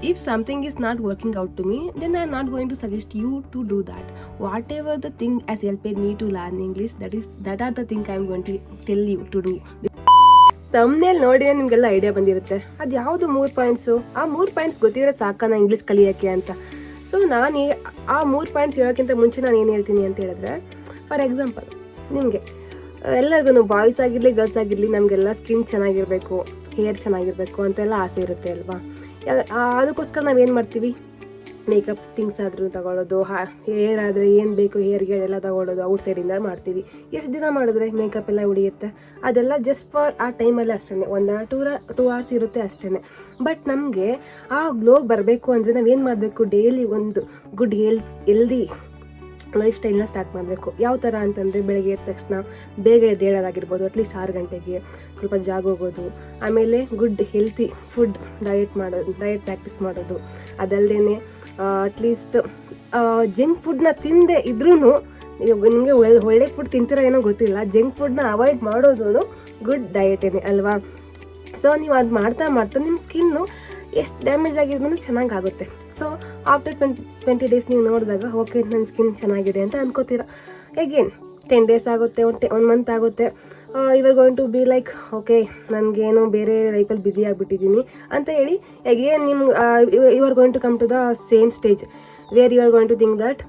If something is not working out to me, then I'm not going to suggest you to do that. Whatever the thing has helped me to learn English, that are the thing I'm going to tell you to do. Thumbnail ನೋಡಿದ್ರೆ ನಿಮ್ಗೆಲ್ಲ idea ಬಂದಿರುತ್ತೆ ಅದು ಯಾವುದು 3 points. ಆ 3 points ಗೊತ್ತಿದ್ರೆ ಸಾಕನ English ಕಲಿಯೋಕ್ಕೆ ಅಂತ. So ನಾನು ಆ 3 ಪಾಯಿಂಟ್ಸ್ ಹೇಳೋಕ್ಕಿಂತ ಮುಂಚೆ ನಾನು ಏನು ಹೇಳ್ತೀನಿ ಅಂತ ಹೇಳಿದ್ರೆ, ಫಾರ್ ಎಕ್ಸಾಂಪಲ್ ನಿಮಗೆ ಎಲ್ಲರಿಗೂ ಬಾಯ್ಸ್ ಆಗಿರಲಿ ಗರ್ಲ್ಸ್ ಆಗಿರಲಿ ನಮಗೆಲ್ಲ ಸ್ಕಿನ್ ಚೆನ್ನಾಗಿರಬೇಕು, ಹೇರ್ ಚೆನ್ನಾಗಿರಬೇಕು ಅಂತೆಲ್ಲ ಆಸೆ ಇರುತ್ತೆ ಅಲ್ವಾ. ಅದಕ್ಕೋಸ್ಕರ ನಾವೇನು ಮಾಡ್ತೀವಿ, ಮೇಕಪ್ ಥಿಂಗ್ಸ್ ಆದರೂ ತಗೊಳ್ಳೋದು, ಹೇರ್ ಆದರೆ ಏನು ಬೇಕು ಹೇರ್ಗೆ ಎಲ್ಲ ತಗೊಳ್ಳೋದು ಔಟ್ ಸೈಡಿಂದ ಮಾಡ್ತೀವಿ. ಎಷ್ಟು ದಿನ ಮಾಡಿದ್ರೆ ಮೇಕಪ್ ಎಲ್ಲ ಉಳಿಯುತ್ತೆ. ಅದೆಲ್ಲ ಜಸ್ಟ್ ಫಾರ್ ಆ ಟೈಮಲ್ಲಿ ಅಷ್ಟೇ, 1 or 2 hours ಇರುತ್ತೆ ಅಷ್ಟೇ. ಬಟ್ ನಮಗೆ ಆ ಗ್ಲೋ ಬರಬೇಕು ಅಂದರೆ ನಾವೇನು ಮಾಡಬೇಕು, ಡೈಲಿ ಒಂದು ಗುಡ್ ಹೆಲ್ದಿ ಲೈಫ್ ಸ್ಟೈಲ್ನ ಸ್ಟಾರ್ಟ್ ಮಾಡಬೇಕು. ಯಾವ ಥರ ಅಂತಂದರೆ ಬೆಳಗ್ಗೆ ಎದ್ದ ತಕ್ಷಣ ಬೇಗ ಎದ್ದೇಳೋದಾಗಿರ್ಬೋದು, ಅಟ್ಲೀಸ್ಟ್ 6 ಗಂಟೆಗೆ ಸ್ವಲ್ಪ ಜಾಗ್ ಹೋಗೋದು, ಆಮೇಲೆ good healthy food diet practice ಮಾಡೋದು. ಅದಲ್ಲದೆ ಅಟ್ಲೀಸ್ಟ್ ಜಂಕ್ ಫುಡ್ನ ತಿಂದೆ ಇದ್ರೂ ನಿಮಗೆ ಒಳ್ಳೆ ಫುಡ್ ತಿಂತೀರೋ ಏನೋ ಗೊತ್ತಿಲ್ಲ, ಜಂಕ್ ಫುಡ್ನ ಅವಾಯ್ಡ್ ಮಾಡೋದು ಗುಡ್ ಡಯಟೇನೆ ಅಲ್ವಾ. ಸೊ ನೀವು ಅದು ಮಾಡ್ತಾ ನಿಮ್ಮ ಸ್ಕಿನ್ನು ಎಷ್ಟು ಡ್ಯಾಮೇಜ್ ಆಗಿರೋದು ಚೆನ್ನಾಗಾಗುತ್ತೆ. ಸೊ ಆಫ್ಟರ್ 20 days ನೀವು ನೋಡಿದಾಗ ಓಕೆ ನನ್ನ ಸ್ಕಿನ್ ಚೆನ್ನಾಗಿದೆ ಅಂತ ಅನ್ಕೋತೀರ. ಎಗೇನ್ 10 days ಆಗುತ್ತೆ, 1 month ಆಗುತ್ತೆ, you are going to be like okay ನನಗೇನೋ ಬೇರೆ ಲೈಫಲ್ಲಿ ಬ್ಯುಸಿ ಆಗಿಬಿಟ್ಟಿದ್ದೀನಿ ಅಂತ ಹೇಳಿ again you are going to come to the same stage where you are going to think that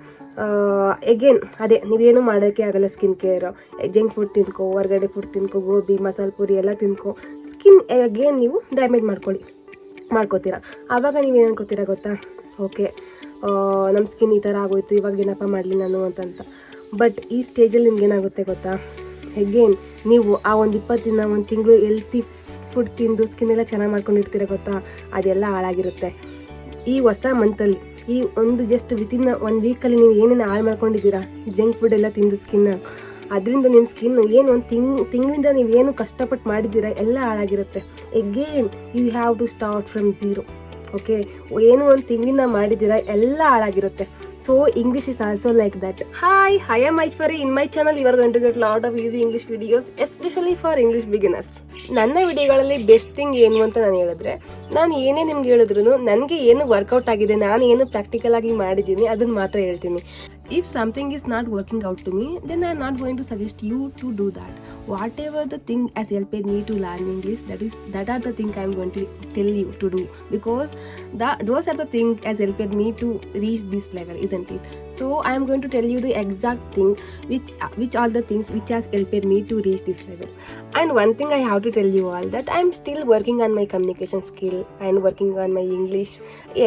again ಅದೇ ನೀವೇನು ಮಾಡೋಕ್ಕೆ ಆಗಲ್ಲ. ಸ್ಕಿನ್ ಕೇರ್, ಜಂಕ್ ಫುಡ್ ತಿನ್ಕೋ, ಹೊರಗಡೆ ಫುಡ್ ತಿನ್ಕೋ, ಗೋಬಿ ಮಸಾಲೆ ಪುರಿ ಎಲ್ಲ ತಿನ್ಕೋ, ಸ್ಕಿನ್ ಎಗೇನ್ ನೀವು ಡ್ಯಾಮೇಜ್ ಮಾಡ್ಕೋತೀರ. ಆವಾಗ ನೀವೇನು ಅನ್ಕೋತೀರ ಗೊತ್ತಾ, ಓಕೆ ನಮ್ಮ ಸ್ಕಿನ್ ಈ ಥರ ಆಗೋಯ್ತು, ಇವಾಗ ಏನಪ್ಪ ಮಾಡಲಿ ನಾನು ಅಂತಂತ. ಬಟ್ ಈ ಸ್ಟೇಜಲ್ಲಿ ನಿಮ್ಗೇನಾಗುತ್ತೆ ಗೊತ್ತಾ, ಎಗೇನ್ ನೀವು ಆ ಒಂದು 20 ದಿನ 1 ತಿಂಗಳು ಹೆಲ್ತಿ ಫುಡ್ ತಿಂದು ಸ್ಕಿನ್ ಎಲ್ಲ ಚೆನ್ನಾಗಿ ಮಾಡ್ಕೊಂಡಿರ್ತೀರ ಗೊತ್ತಾ, ಅದೆಲ್ಲ ಹಾಳಾಗಿರುತ್ತೆ. ಈ ಹೊಸ ಮಂತಲ್ಲಿ ಈ ಒಂದು ಜಸ್ಟ್ ವಿತಿನ್ 1 ವೀಕಲ್ಲಿ ನೀವು ಏನೇನು ಹಾಳು ಮಾಡ್ಕೊಂಡಿದ್ದೀರಾ ಜಂಕ್ ಫುಡ್ ಎಲ್ಲ ತಿಂದು ಸ್ಕಿನ್ನ, ಅದರಿಂದ ನಿಮ್ಮ ಸ್ಕಿನ್ ಏನು ಒಂದು ತಿಂಗಳಿಂದ ನೀವೇನು ಕಷ್ಟಪಟ್ಟು ಮಾಡಿದ್ದೀರಾ ಎಲ್ಲ ಹಾಳಾಗಿರುತ್ತೆ. Again you have to start from zero. Okay, ಏನು ಒಂದು ತಿಂಗಳಿಂದ ಮಾಡಿದ್ದೀರಾ ಎಲ್ಲ ಹಾಳಾಗಿರುತ್ತೆ. So English is also like that. Hi, I am Aishwarya. In my channel you are going to get lot of easy English videos, especially for English beginners. ನನ್ನ ವಿಡಿಯೋಗಳಲ್ಲಿ best thing ಏನು ಅಂತ ನಾನು ಹೇಳಿದ್ರೆ, ನಾನು ಏನೇ ನಿಮ್ಗೆ ಹೇಳಿದ್ರು ನನಗೆ ಏನು ವರ್ಕೌಟ್ ಆಗಿದೆ, ನಾನು ಏನು ಪ್ರಾಕ್ಟಿಕಲ್ ಆಗಿ ಮಾಡಿದ್ದೀನಿ ಅದನ್ನು ಮಾತ್ರ ಹೇಳ್ತೀನಿ. If something is not working out to me, then I am not going to suggest you to do that. Whatever the thing has helped me to learn English, that are the thing I am going to tell you to do, because those are the things has helped me to reach this level, isn't it? So I am going to tell you the exact thing which are the things which has helped me to reach this level. And one thing I have to tell you all, that I am still working on my communication skill and working on my English,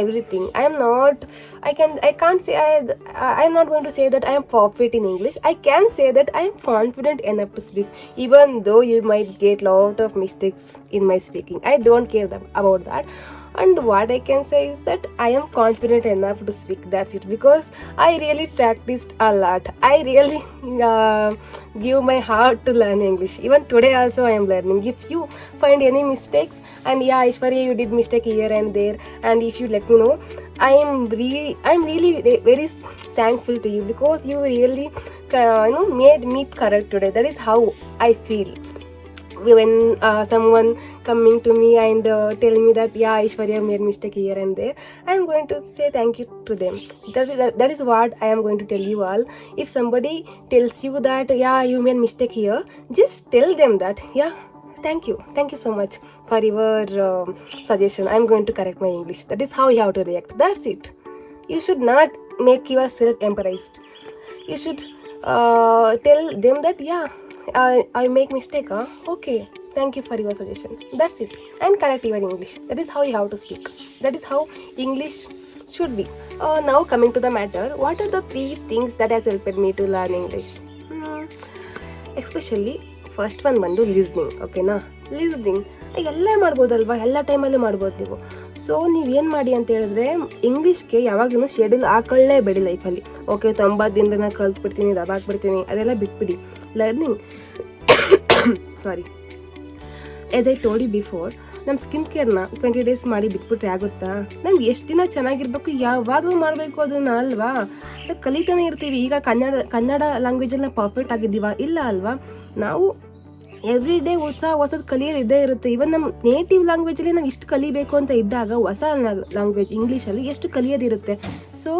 everything. I can't say I am not going to say that I am perfect in English. I can say that I am confident enough to speak, even though you might get lot of mistakes in my speaking. I don't care about that. And what I can say is that I am confident enough to speak. That's it, because I really practiced a lot. I really give my heart to learn English. Even today also I am learning. If you find any mistakes, and yeah Aishwarya, you did mistake here and there, and if you let me know, I'm really very thankful to you, because you really made me correct today. That is how I feel when someone coming to me and tell me that yeah Aishwarya made mistake here and there. I am going to say thank you to them. That is what I am going to tell you all. If somebody tells you that yeah you made mistake here, just tell them that yeah thank you so much for your suggestion. I am going to correct my English. That is how you have to react. That's it. You should not make yourself embarrassed. You should tell them that yeah I make mistake, okay, thank you for your suggestion. That's it. And correct your English. That is how you have to speak. That is how English should be. Now coming to the matter, what are the 3 things that has helped me to learn English? Especially first one ಬಂದು listening. ಓಕೆನಾ, listening ಎಲ್ಲ ಮಾಡ್ಬೋದಲ್ವಾ, ಎಲ್ಲ ಟೈಮಲ್ಲೂ ಮಾಡ್ಬೋದು ನೀವು. So ನೀವೇನು ಮಾಡಿ ಅಂತ ಹೇಳಿದ್ರೆ, ಇಂಗ್ಲೀಷ್ಗೆ ಯಾವಾಗಲೂ ಶೆಡ್ಯೂಲ್ ಹಾಕೊಳ್ಳೇಬೇಡಿ ಲೈಫಲ್ಲಿ. ಓಕೆ 90 ದಿನದಿಂದ ನಾನು ಕಲ್ತ್ಬಿಡ್ತೀನಿ, ಅದಾಗ್ಬಿಡ್ತೀನಿ, ಅದೆಲ್ಲ ಬಿಟ್ಬಿಡಿ. Learning sorry as I told you before, ನಮ್ಮ ಸ್ಕಿನ್ ಕೇರ್ನ 20 days ಮಾಡಿ ಬಿಟ್ಬಿಟ್ರೆ ಆಗುತ್ತಾ? ನಮ್ಗೆ ಎಷ್ಟು ದಿನ ಚೆನ್ನಾಗಿರ್ಬೇಕು, ಯಾವಾಗಲೂ ಮಾಡಬೇಕು ಅದನ್ನ ಅಲ್ವಾ? ಅದಕ್ಕೆ ಕಲಿತಾನೆ ಇರ್ತೀವಿ. ಈಗ ಕನ್ನಡ ಲ್ಯಾಂಗ್ವೇಜಲ್ಲಿ ನಾವು ಪರ್ಫೆಕ್ಟ್ ಆಗಿದ್ದೀವಾ? ಇಲ್ಲ ಅಲ್ವಾ? ನಾವು ಎವ್ರಿ ಡೇ ಹೊಸದು ಕಲಿಯೋದು ಇದ್ದೇ ಇರುತ್ತೆ. ಇವನ್ ನಮ್ಮ ನೇಟಿವ್ ಲ್ಯಾಂಗ್ವೇಜಲ್ಲಿ ನಾವು ಇಷ್ಟು ಕಲಿಬೇಕು ಅಂತ ಇದ್ದಾಗ ಹೊಸ ಲ್ಯಾಂಗ್ವೇಜ್ ಇಂಗ್ಲೀಷಲ್ಲಿ ಎಷ್ಟು ಕಲಿಯೋದಿರುತ್ತೆ. ಸೊ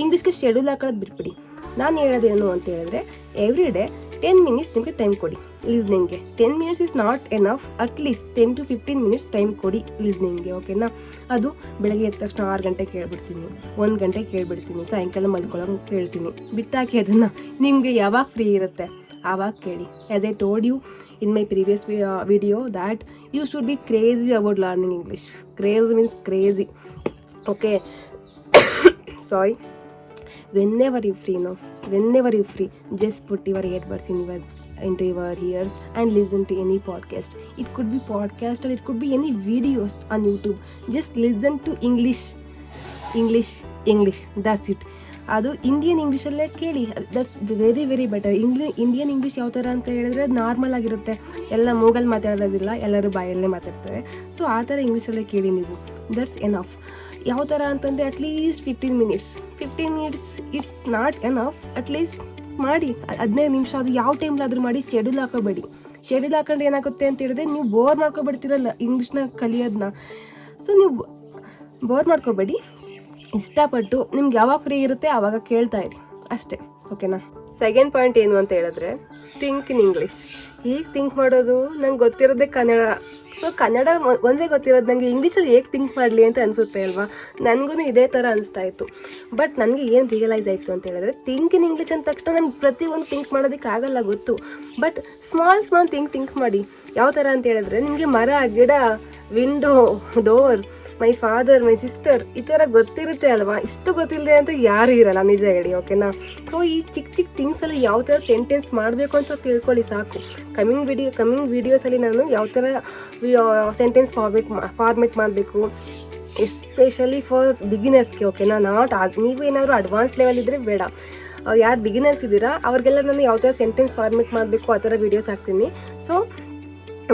ಇಂಗ್ಲೀಷ್ಗೆ ಶೆಡ್ಯೂಲ್ ಹಾಕೊಳ್ಳೋದು ಬಿಟ್ಬಿಡಿ. ನಾನು ಹೇಳೋದೇನು ಅಂತ ಹೇಳಿದ್ರೆ, ಎವ್ರಿ ಡೇ 10 ಮಿನಿಟ್ಸ್ ನಿಮಗೆ ಟೈಮ್ ಕೊಡಿ ಲಿಸ್ನಿಂಗ್ಗೆ. 10 minutes is not enough, at least 10 to 15 minutes time ಕೊಡಿ ಲಿಸ್ನಿಂಗ್ಗೆ, ಓಕೆನಾ? ಅದು ಬೆಳಗ್ಗೆ ಎದ್ದ ತಕ್ಷಣ 6 ಗಂಟೆಗೆ ಕೇಳ್ಬಿಡ್ತೀನಿ, 1 ಗಂಟೆಗೆ ಕೇಳ್ಬಿಡ್ತೀನಿ, ಸಾಯಂಕಾಲ ಮಲ್ಕೊಳ್ಳೋಂಗೆ ಕೇಳ್ತೀನಿ. ಬಿಟ್ಟಾಕಿ ಅದನ್ನು ನಿಮಗೆ ಯಾವಾಗ ಫ್ರೀ ಇರುತ್ತೆ ಆವಾಗ ಕೇಳಿ. As I told you in my previous video that you should be crazy about learning English. Crazy means crazy, okay? Sorry. Whenever you free, just put your earbuds into your ears and listen to any podcast. It could be podcast or it could be any videos on YouTube. Just listen to English, that's it. ಅದು Indian ಇಂಗ್ಲೀಷಲ್ಲೇ ಕೇಳಿ, that's very very better. Indian English ಯಾವ ಥರ ಅಂತ ಹೇಳಿದ್ರೆ normal ಆಗಿರುತ್ತೆ, ಎಲ್ಲ ಮೂಗಲ್ಲಿ ಮಾತಾಡೋದಿಲ್ಲ, ಎಲ್ಲರೂ ಬಾಯಲ್ಲೇ ಮಾತಾಡ್ತಾರೆ. ಸೊ ಆ ಥರ ಇಂಗ್ಲೀಷಲ್ಲೇ ಕೇಳಿ ನೀವು, ದಟ್ಸ್ ಎನಫ್. ಯಾವ ಥರ ಅಂತಂದರೆ at least 15 minutes it's not enough. At least ಮಾಡಿ 15 ನಿಮಿಷ, ಅದು ಯಾವ ಟೈಮ್ಲಾದರೂ ಮಾಡಿ. ಶೆಡ್ಯೂಲ್ ಹಾಕೋಬೇಡಿ. ಶೆಡ್ಯೂಲ್ ಹಾಕೊಂಡ್ರೆ ಏನಾಗುತ್ತೆ ಅಂತ ಹೇಳಿದ್ರೆ ನೀವು ಬೋರ್ ಮಾಡ್ಕೊಬಿಡ್ತೀರಲ್ಲ ಇಂಗ್ಲೀಷ್ನ ಕಲಿಯೋದನ್ನ. ಸೊ ನೀವು ಬೋರ್ ಮಾಡ್ಕೋಬೇಡಿ, ಇಷ್ಟಪಟ್ಟು ನಿಮ್ಗೆ ಯಾವಾಗ ಫ್ರೀ ಇರುತ್ತೆ ಆವಾಗ ಕೇಳ್ತಾ ಇರಿ ಅಷ್ಟೇ, ಓಕೆನಾ? ಸೆಕೆಂಡ್ ಪಾಯಿಂಟ್ ಏನು ಅಂತ ಹೇಳಿದ್ರೆ, ಥಿಂಕ್ ಇನ್ ಇಂಗ್ಲೀಷ್. ಹೇಗೆ ಥಿಂಕ್ ಮಾಡೋದು? ನಂಗೆ ಗೊತ್ತಿರೋದೇ ಕನ್ನಡ. ಸೊ ಕನ್ನಡ ಒಂದೇ ಗೊತ್ತಿರೋದು, ನನಗೆ ಇಂಗ್ಲೀಷಲ್ಲಿ ಹೇಗೆ ಥಿಂಕ್ ಮಾಡಲಿ ಅಂತ ಅನಿಸುತ್ತೆ ಅಲ್ವಾ? ನನಗೂ ಇದೇ ಥರ ಅನಿಸ್ತಾ ಇತ್ತು. ಬಟ್ ನನಗೆ ಏನು ರಿಯಲೈಸ್ ಆಯಿತು ಅಂತ ಹೇಳಿದ್ರೆ, ಥಿಂಕ್ ಇನ್ ಇಂಗ್ಲೀಷ್ ಅಂದ ತಕ್ಷಣ ನಮ್ಗೆ ಪ್ರತಿಯೊಂದು ಥಿಂಕ್ ಮಾಡೋದಕ್ಕಾಗಲ್ಲ, ಗೊತ್ತು. ಬಟ್ ಸ್ಮಾಲ್ ಥಿಂಕ್ ಮಾಡಿ. ಯಾವ ಥರ ಅಂತ ಹೇಳಿದ್ರೆ, ನಿಮಗೆ ಮರ, ಗಿಡ, window, door, my father, my sister, ಈ ಥರ ಗೊತ್ತಿರುತ್ತೆ ಅಲ್ವಾ? ಇಷ್ಟು ಗೊತ್ತಿಲ್ಲದೆ ಅಂತ ಯಾರು ಇರಲ್ಲ, ನಿಜ ಹೇಳಿ, ಓಕೆನಾ? ಸೊ ಈ ಚಿಕ್ಕ ಥಿಂಗ್ಸಲ್ಲಿ ಯಾವ ಥರ ಸೆಂಟೆನ್ಸ್ ಮಾಡಬೇಕು ಅಂತ ತಿಳ್ಕೊಳ್ಳಿ ಸಾಕು. ಕಮಿಂಗ್ ವೀಡಿಯೋಸಲ್ಲಿ ನಾನು ಯಾವ ಥರ ಸೆಂಟೆನ್ಸ್ ಫಾರ್ಮೆಟ್ ಮಾಡಬೇಕು, ಎಸ್ಪೆಷಲಿ ಫಾರ್ ಬಿಗಿನರ್ಸ್ಗೆ, ಓಕೆನಾ? ನೀವು ಏನಾದರೂ ಅಡ್ವಾನ್ಸ್ ಲೆವೆಲ್ ಇದ್ದರೆ ಬೇಡ. ಯಾರು ಬಿಗಿನರ್ಸ್ ಇದ್ದೀರಾ ಅವ್ರಿಗೆಲ್ಲ ನಾನು ಯಾವ ಥರ ಸೆಂಟೆನ್ಸ್ ಫಾರ್ಮೆಟ್ ಮಾಡಬೇಕು ಆ ಥರ ವೀಡಿಯೋಸ್ ಹಾಕ್ತೀನಿ. ಸೊ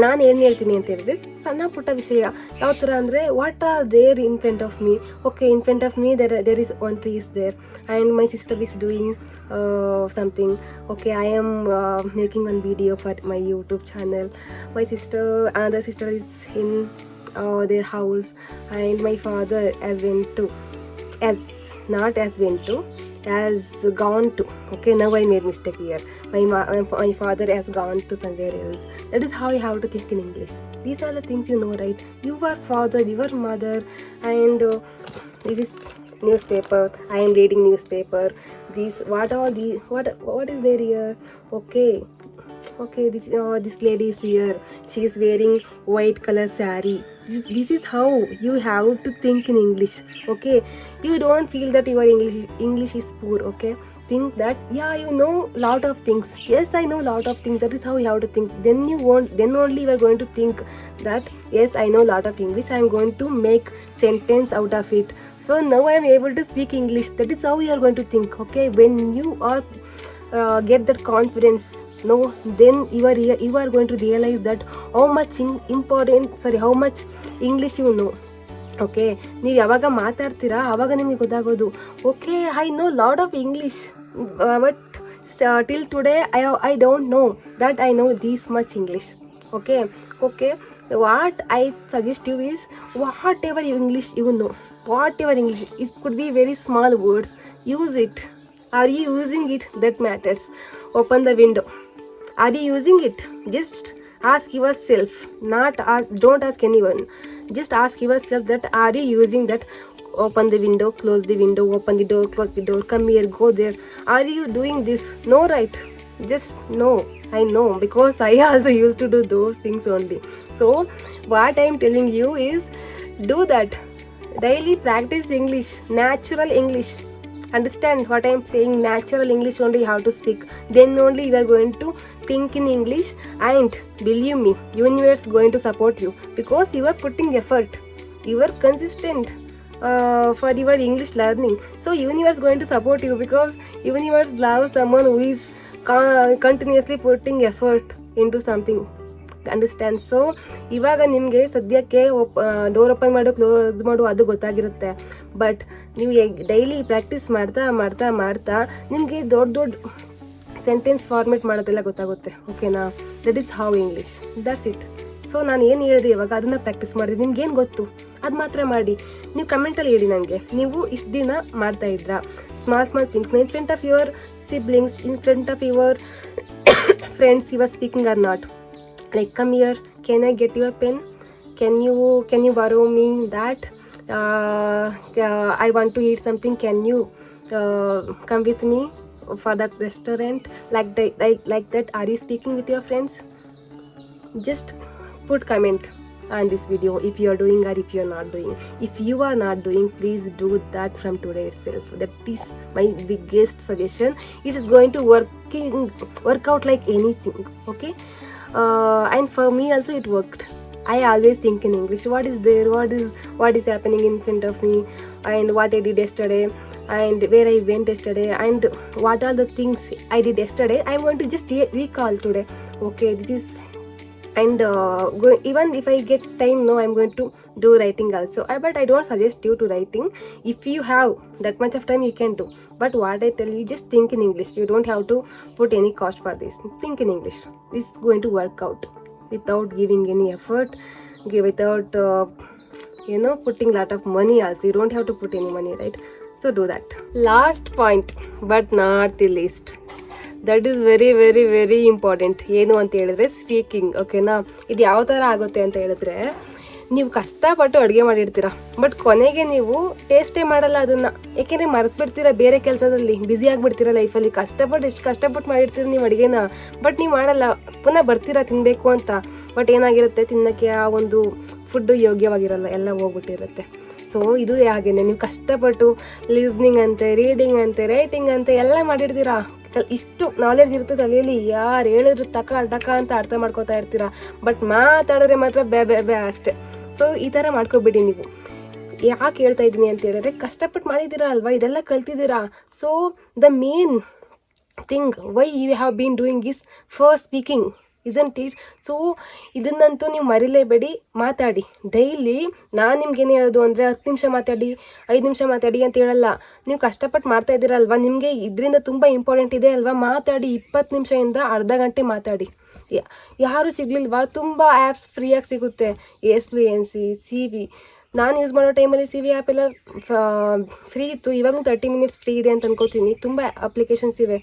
ನಾನು ಏನು ಹೇಳ್ತೀನಿ ಅಂತ ಹೇಳಿದ್ರೆ, ಸಣ್ಣ ಪುಟ್ಟ ವಿಷಯ ಯಾವ ಥರ ಅಂದರೆ, what are there in front of me. Okay, in front of me there is one tree is there and my sister is doing something. Okay, I am making one video for my YouTube channel. My another sister is in their house, and my father has gone to. Okay, now I made mistake here. My father has gone to somewhere else. That is how you have to think in English. These are the things you know, right? Your father, your mother, and this is newspaper. I am reading newspaper. What is there here? Okay, this lady is here. She is wearing white color saree. This is how you have to think in English. Okay, you don't feel that your English is poor. Okay, think that you know lot of things. Yes, I know lot of things. That is how you have to think. Then only you are going to think that yes, I know lot of English. I am going to make sentence out of it. So now I am able to speak English. That is how you are going to think. Okay, when you are get that confidence, then you are going to realize that how much how much English you know. Okay, ನೀವು ಯಾವಾಗ ಮಾತಾಡ್ತೀರಾ ಆವಾಗ ನಿಮಗೆ ಗೊತ್ತಾಗೋದು, okay I know lot of English, but till today I don't know that I know this much English. Okay, what I suggest you is, whatever English you know, whatever English, it could be very small words, use it. Are you using it? That matters. Open the window. Are you using it? Just ask yourself, don't ask anyone. Just ask yourself that are you using that? Open the window, close the window, open the door, close the door, come here, go there. Are you doing this? No, right? Just no. I know, because I also used to do those things only. So what I am telling you is, do that. Daily practice English, natural English. Understand what I am saying? Natural English only you have to speak. Then only you are going to think in English, and believe me, universe going to support you, because you are putting effort, you are consistent for your English learning. So universe going to support you, because universe loves someone who is continuously putting effort into something. Understand. So ಇವಾಗ ನಿಮಗೆ ಸದ್ಯಕ್ಕೆ door open ಮಾಡು, close ಮಾಡು ಅದು ಗೊತ್ತಾಗಿರುತ್ತೆ. But ನೀವು daily practice ಮಾಡ್ತಾ ನಿಮಗೆ ದೊಡ್ಡ ಸೆಂಟೆನ್ಸ್ ಫಾರ್ಮೇಟ್ ಮಾಡೋದೆಲ್ಲ ಗೊತ್ತಾಗುತ್ತೆ. ಓಕೆನಾ? That is how English, that's it. So ನಾನು ಏನು ಹೇಳಿದೆ ಇವಾಗ ಅದನ್ನು ಪ್ರಾಕ್ಟೀಸ್ ಮಾಡಿದೆ. ನಿಮ್ಗೇನು ಗೊತ್ತು ಅದು ಮಾತ್ರ ಮಾಡಿ. ನೀವು ಕಮೆಂಟಲ್ಲಿ ಹೇಳಿ ನನಗೆ, ನೀವು ಇಷ್ಟು ದಿನ ಮಾಡ್ತಾ ಇದ್ರಾ ಸ್ಮಾಲ್ ಥಿಂಗ್ಸ್ನ in front of your siblings, in front of your friends you are speaking or not. Like, come here, can I get your pen, can you borrow me that, I want to eat something, can you come with me for that restaurant, like that. Are you speaking with your friends? Just put comment on this video if you are doing or if you are not doing. If you are not doing, please do that from today itself. That is my biggest suggestion. It is going to work out like anything. Okay, and for me also it worked. I always think in English. What is there, what is happening in front of me, and what I did yesterday, and where I went yesterday, and what are the things I did yesterday. I'm going to just recall today. Okay, this is, and even if I get time, no, I'm going to do writing also. But I don't suggest you to writing. If you have that much of time, you can do. But what I tell you, just think in English. You don't have to put any cost for this. Think in English. This is going to work out without giving any effort, without putting lot of money also. You don't have to put any money, right? So do that. Last point, but not the least, that is very very very important. ಏನು ಅಂತ ಹೇಳಿದ್ರೆ speaking. ಓಕೆನಾ? ಇದು ಯಾವ ಥರ ಆಗುತ್ತೆ ಅಂತ ಹೇಳಿದ್ರೆ, ನೀವು ಕಷ್ಟಪಟ್ಟು ಅಡುಗೆ ಮಾಡಿರ್ತೀರ, ಬಟ್ ಕೊನೆಗೆ ನೀವು ಟೇಸ್ಟೇ ಮಾಡಲ್ಲ ಅದನ್ನು. ಏಕೆಂದರೆ ಮರೆತು ಬಿಡ್ತೀರ, ಬೇರೆ ಕೆಲಸದಲ್ಲಿ ಬ್ಯುಸಿ ಆಗಿಬಿಡ್ತೀರ ಲೈಫಲ್ಲಿ. ಎಷ್ಟು ಕಷ್ಟಪಟ್ಟು ಮಾಡಿರ್ತೀರ ನೀವು ಅಡುಗೆನ, ಬಟ್ ನೀವು ಮಾಡಲ್ಲ. ಪುನಃ ಬರ್ತೀರಾ ತಿನ್ನಬೇಕು ಅಂತ, ಬಟ್ ಏನಾಗಿರುತ್ತೆ, ತಿನ್ನೋಕ್ಕೆ ಆ ಒಂದು ಫುಡ್ಡು ಯೋಗ್ಯವಾಗಿರಲ್ಲ, ಎಲ್ಲ ಹೋಗ್ಬಿಟ್ಟಿರುತ್ತೆ. ಸೊ ಇದು ಹಾಗೇನೆ, ನೀವು ಕಷ್ಟಪಟ್ಟು ಲಿಸ್ನಿಂಗ್ ಅಂತೆ, ರೀಡಿಂಗ್ ಅಂತೆ, ರೈಟಿಂಗ್ ಅಂತೆ ಎಲ್ಲ ಮಾಡಿರ್ತೀರಾ. ಇಷ್ಟು ನಾಲೆಡ್ಜ್ ಇರುತ್ತೆ ತಲೆಯಲ್ಲಿ, ಯಾರು ಹೇಳಿದ್ರು ಟಕ ಅಂತ ಅರ್ಥ ಮಾಡ್ಕೋತಾ ಇರ್ತೀರಾ, ಬಟ್ ಮಾತಾಡಿದ್ರೆ ಮಾತ್ರ ಬೇ ಅಷ್ಟೇ. ಸೊ ಈ ಥರ ಮಾಡ್ಕೊಬಿಡಿ ನೀವು. ಯಾಕೆ ಹೇಳ್ತಾ ಇದ್ದೀನಿ ಅಂತ ಹೇಳಿದ್ರೆ, ಕಷ್ಟಪಟ್ಟು ಮಾಡಿದ್ದೀರಾ ಅಲ್ವಾ, ಇದೆಲ್ಲ ಕಲ್ತಿದ್ದೀರಾ. So the main thing why you have been doing is for speaking, isn't it? So ಇದನ್ನಂತೂ ನೀವು ಮರಿಲೇಬೇಡಿ. ಮಾತಾಡಿ ಡೈಲಿ. ನಾನು ನಿಮ್ಗೇನು ಹೇಳೋದು ಅಂದರೆ, 10 ನಿಮಿಷ ಮಾತಾಡಿ, 5 ನಿಮಿಷ ಮಾತಾಡಿ ಅಂತ ಹೇಳಲ್ಲ. ನೀವು ಕಷ್ಟಪಟ್ಟು ಮಾಡ್ತಾ ಇದ್ದೀರಲ್ವ, ನಿಮಗೆ ಇದರಿಂದ ತುಂಬ ಇಂಪಾರ್ಟೆಂಟ್ ಇದೆ ಅಲ್ವಾ, ಮಾತಾಡಿ. 20 ನಿಮಿಷದಿಂದ ಅರ್ಧ ಗಂಟೆ ಮಾತಾಡಿ. ಯಾರೂ ಸಿಗಲಿಲ್ವಾ, ತುಂಬ ಆ್ಯಪ್ಸ್ ಫ್ರೀಯಾಗಿ ಸಿಗುತ್ತೆ. ಎಕ್ಸ್ಪ್ಲೂಯೆನ್ಸಿ, CV. ನಾನು ಯೂಸ್ ಮಾಡೋ ಟೈಮಲ್ಲಿ CV ಆ್ಯಪ್ ಎಲ್ಲ ಫ್ರೀ ಇತ್ತು. ಇವಾಗಲೂ 30 ಮಿನಿಟ್ಸ್ ಫ್ರೀ ಇದೆ ಅಂತ ಅನ್ಕೋತೀನಿ. ತುಂಬ ಅಪ್ಲಿಕೇಶನ್ಸ್ ಇವೆ.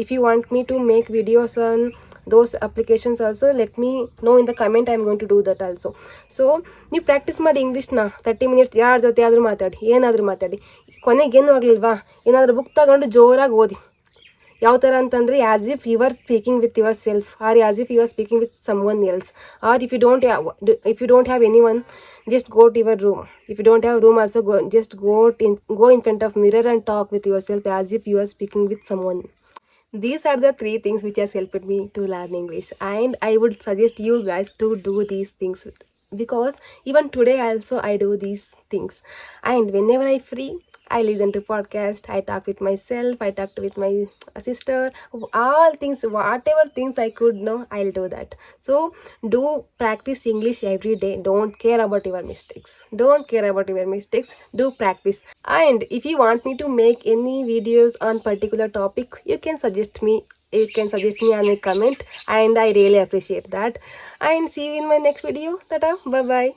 If you want me to make videos on those applications also, let me know in the comment. I'm going to do that also. So ನೀವು ಪ್ರಾಕ್ಟೀಸ್ ಮಾಡಿ ಇಂಗ್ಲೀಷ್ನ 30 ಮಿನಿಟ್ಸ್. ಯಾರ ಜೊತೆ ಆದರೂ ಮಾತಾಡಿ, ಏನಾದರೂ ಮಾತಾಡಿ. ಕೊನೆಗೇನು ಆಗಲಿಲ್ವಾ, ಏನಾದರೂ ಬುಕ್ ತಗೊಂಡು ಜೋರಾಗಿ ಓದಿ. ಯಾವ ಥರ ಅಂತಂದರೆ, as if you are speaking with yourself, or as if you are speaking with someone else. Or if you don't have anyone, just go to your room. If you don't have room also, go in front of mirror and talk with yourself as if you are speaking with someone. These are the 3 things which has helped me to learn English, and I would suggest you guys to do these things, because even today also I do these things. And whenever I free, I listen to podcast, I talk with myself, I talk with my sister, all things, whatever things I could know, I'll do that. So do practice English every day. Don't care about your mistakes. Do practice. And if you want me to make any videos on particular topic, you can suggest me on a comment, and I really appreciate that. And see you in my next video. Tata, bye bye.